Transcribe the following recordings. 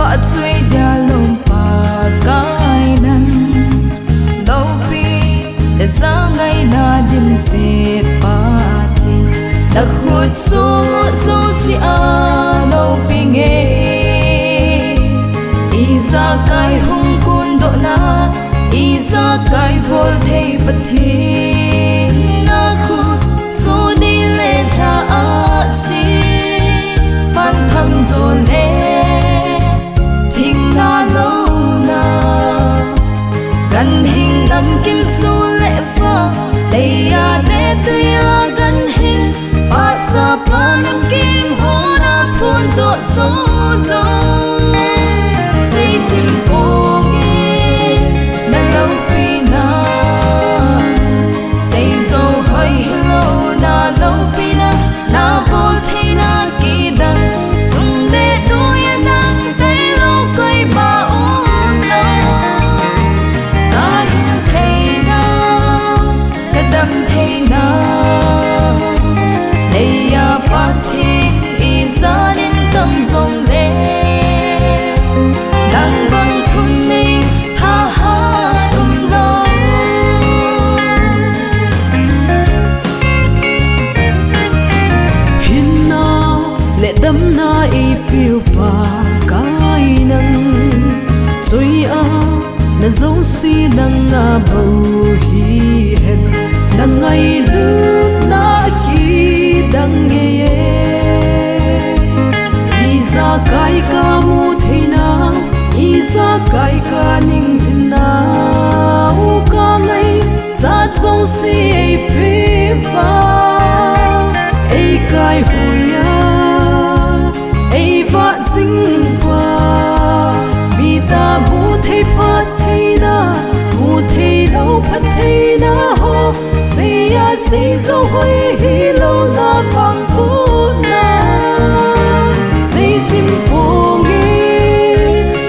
pa chui dia lom pa kai nan lo pi để sang ngày na dim set pa thi đặc hút số si a lo pi nghe iza kai hung kun do na iza kai bol thei pathin na khut so đi lên tha a si pan tham zo le thing na lo na gan hình nam kim su lệ pha đây ya de tu ya gan hình pa cha pa nam kim ho na phun do so lo say chim po nghe na lâu pi na say zo hơi hello na lâu pi na bol thei na ki dang chung de do ya nang tay lo kai ba om na ta hin thei na kadam thei na đây ya pa thin i zanin tâm zong le đang băng thun ninh tha ha lo hin na lệ đâm na i piu pa kai nang chui a na zo si nang na bo hi hen na ngai lut na ki dang ye iza kai ka mu theina iza kai ka ning thina u ka ngai za zo si ei pe va ei kai huya ei va sing qua mi ta mu thei pa theina mu thei lo phat theina ho se ya se zo hoi hi lo na phang pu na se chim po nge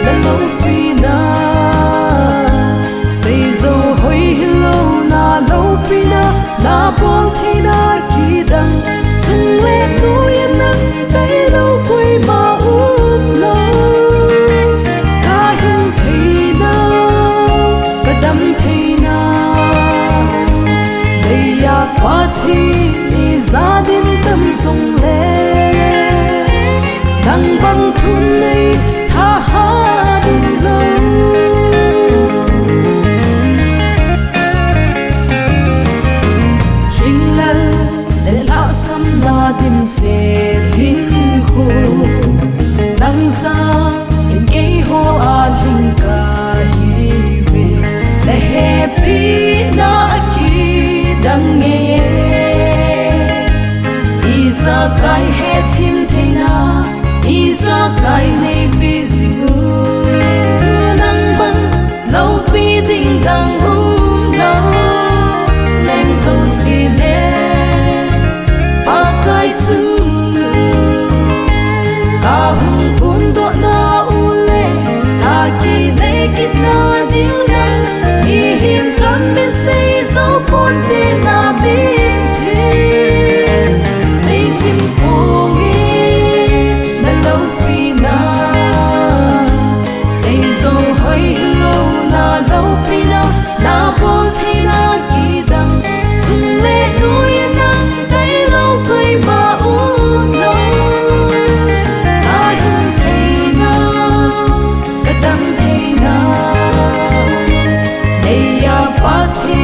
na lo pi na se zo hoi hi lo pi na bol theina ki dang chung le nu ya nang tai lo koi ma lo ka hin theina kadam theina dei ya pa thi ni za din tâm sung le dang bang thun nei tha ha dun lo dim se hin khu nang sa in ke ho a ling ka hi ve le happy na ki dang nge iza kai he thim theina iza kai nei bi zingu nang bang lo pi ding dang na leng so si le kai chung ka hung kun do na ule ka ki le kit na diu na mi him kam min sei zo pon te na bin the sei chim po nge na lo pi na sei zo hoi lo na lo pi na bol the na ki dang chung le nu ya nang tai lo kai ba lo ta hin theina kadam theina dei ya pa thi